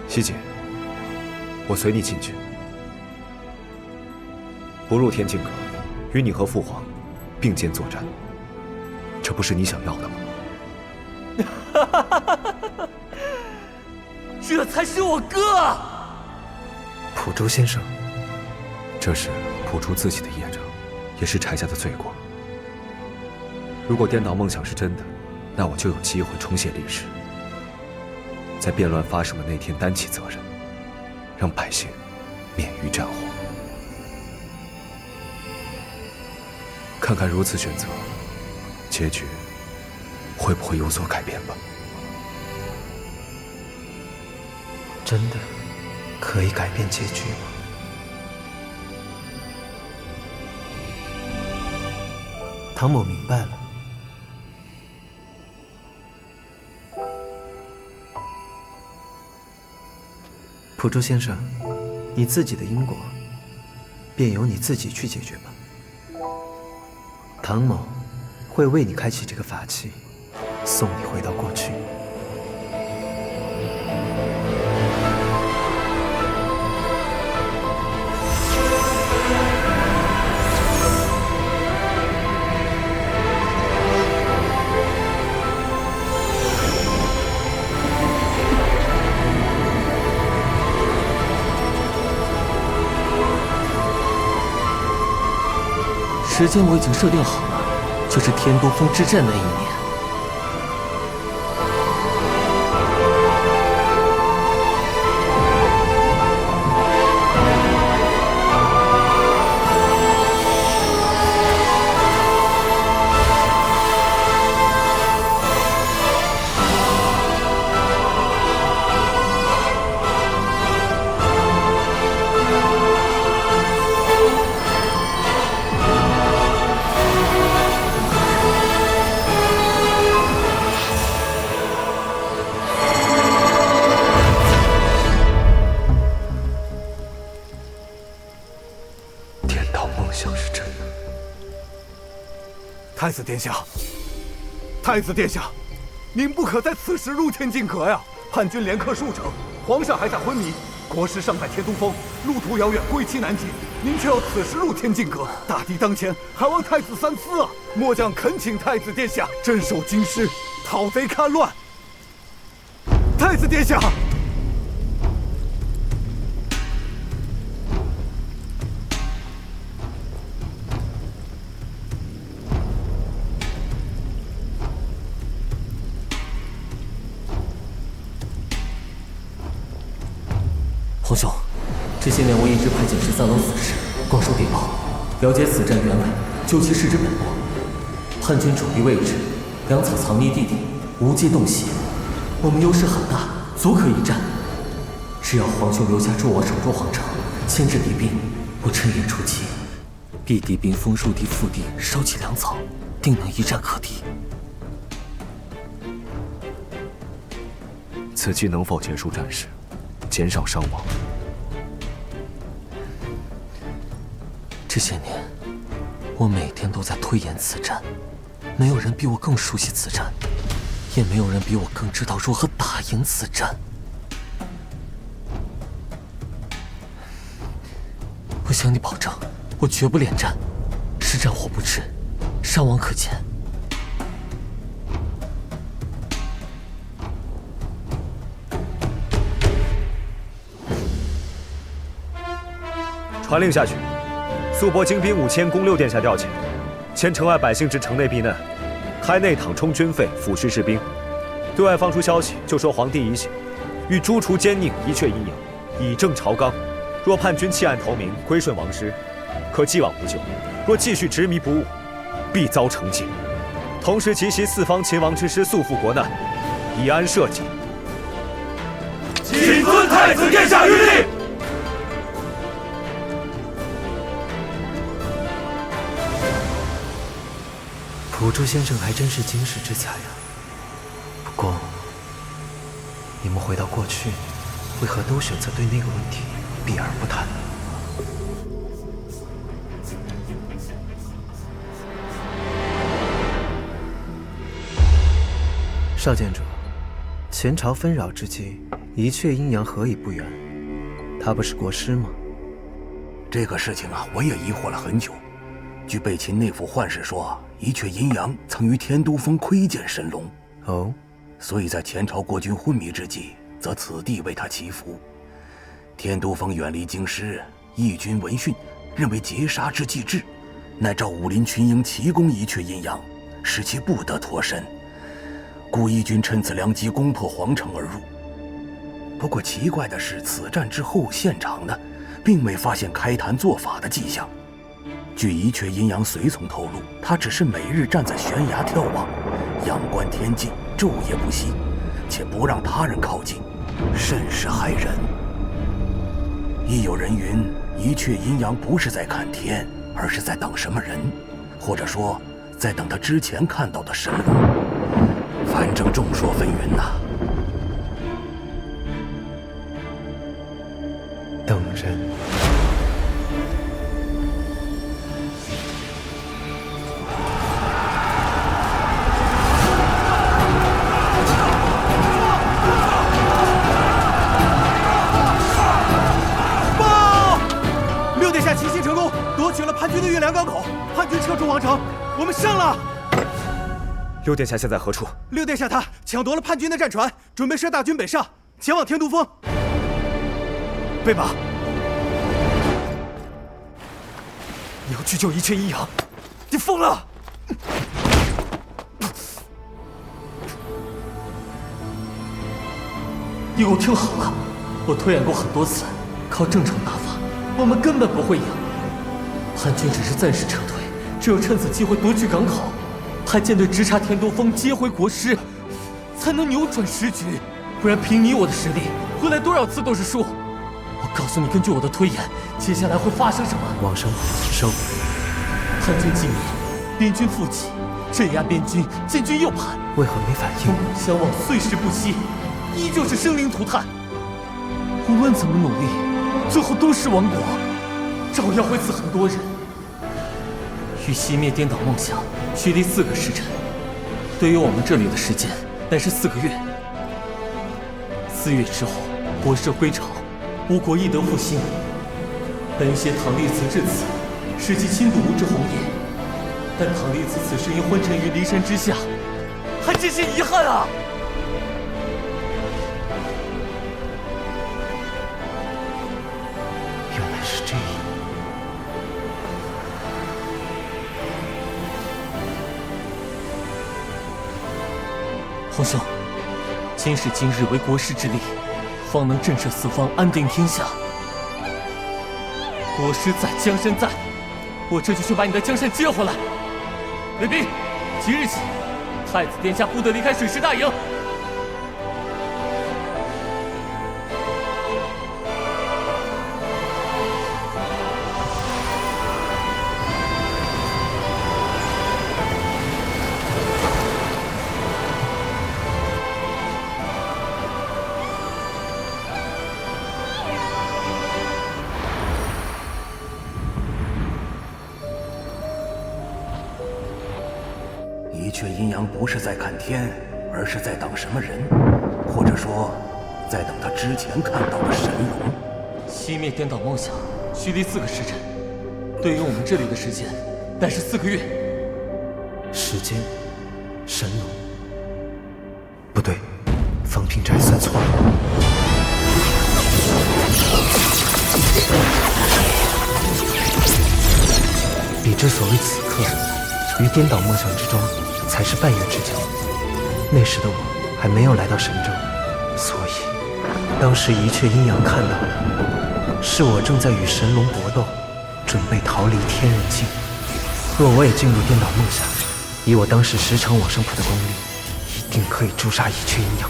西姐，我随你进去。不入天境阁，与你和父皇并肩作战，这不是你想要的吗？这才是我哥！普竹先生，这是普竹自己的业障，也是柴家的罪过。如果颠倒梦想是真的，那我就有机会重写历史，在变乱发生的那天担起责任，让百姓免于战火。看看如此选择，结局会不会有所改变吧？真的可以改变结局吗？唐某明白了。普竹先生，你自己的因果，便由你自己去解决吧。唐某会为你开启这个法器，送你回到过去。时间我已经设定好了，就是天都峰之战那一年。太子殿下，太子殿下，您不可在此时入天境阁呀！叛军连克数城，皇上还在昏迷，国师尚在天都峰，路途遥远，归期难及。您却要此时入天境阁，大敌当前，还望太子三思啊！末将恳请太子殿下镇守京师，讨贼看乱。太子殿下。皇兄，这些年我一直派遣13郎死士广收谍报，了解此战原委，究其事之本末。叛军主力位置，粮草藏匿地点，无迹洞悉，我们优势很大，足可一战。只要皇兄留下助我守住皇城，牵制敌兵，我趁夜出击，逼敌兵封入地腹地，烧起粮草，定能一战可敌。此计能否结束战事，减少伤亡？这些年，我每天都在推演此战，没有人比我更熟悉此战，也没有人比我更知道如何打赢此战。我向你保证，我绝不恋战，是战火不至，伤亡可减。传令下去，速拨精兵5000，攻六殿下调遣，牵城外百姓至城内避难，开内躺充军费，抚恤士兵。对外放出消息，就说皇帝已醒，欲诛除奸佞，一阙阴阳，以正朝纲。若叛军弃暗投明，归顺王师，可既往不咎；若继续执迷不悟，必遭惩戒。同时集悉四方秦王之师，速赴国难，以安社稷。谨遵太子殿下谕令。普土著先生还真是惊世之才呀。不过，你们回到过去，为何都选择对那个问题避而不谈？少见者，前朝纷扰之际，一阙阴阳何以不远？他不是国师吗？这个事情啊，我也疑惑了很久。据备秦内府幻使说，一阙阴阳曾于天都峰窥见神龙。哦，所以在前朝国君昏迷之际，则此地为他祈福。天都峰远离京师，义军闻讯，认为劫杀之计至，乃召武林群英齐攻一阙阴阳，使其不得脱身。故义军趁此良机攻破皇城而入。不过奇怪的是，此战之后现场呢，并未发现开坛做法的迹象。据一阙阴阳随从透露，他只是每日站在悬崖眺望，仰观天际，昼夜不息，且不让他人靠近，甚是骇人。亦有人云，一阙阴阳不是在看天，而是在等什么人，或者说在等他之前看到的神龙。反正众说纷纭呐。等人。报！六殿下奇袭成功，夺取了叛军的月亮港口，叛军撤出皇城，我们胜了。六殿下现在何处？六殿下他抢夺了叛军的战船，准备率大军北上，前往天都峰。备马！你要去救一阙阴阳？你疯了！你给我听好了，我推演过很多次，靠正常打法，我们根本不会赢。叛军只是暂时撤退，只有趁此机会夺取港口。派舰队直插天都峰，接回国师，才能扭转时局。不然凭你我的实力，回来多少次都是输。我告诉你，根据我的推演，接下来会发生什么？往生收。叛军尽灭，边军复起，镇压边军，建军右叛。为何没反应？东往相望，碎石不息，依旧是生灵涂炭。无论怎么努力，最后都是亡国，照样会死很多人。欲熄灭颠倒梦想，需历4个时辰。对于我们这里的时间，乃是4个月。4月之后，国师归朝，吴国亦得复兴。本携唐弟子至此，使其亲睹无之红颜。但唐弟子此时因昏沉于骊山之下，还真是遗憾啊！原来是这样。皇兄，今时今日为国师之力，方能震慑四方，安定天下。国师在，江山在，我这就去把你的江山接回来。卫兵，即日起，太子殿下不得离开水师大营。一阙阴阳不是在看天，而是在等什么人，或者说，在等他之前看到的神龙。熄灭颠倒梦想，需历4个时辰。对于我们这里的时间，乃是4个月。时间，神龙，不对，方平斋算错了。你之所谓此刻于颠倒梦想之中，才是半月之交。那时的我还没有来到神州，所以当时一阙阴阳看到的，是我正在与神龙搏斗，准备逃离天人境。若我也进入颠倒梦想，以我当时10成往生谱的功力，一定可以诛杀一阙阴阳。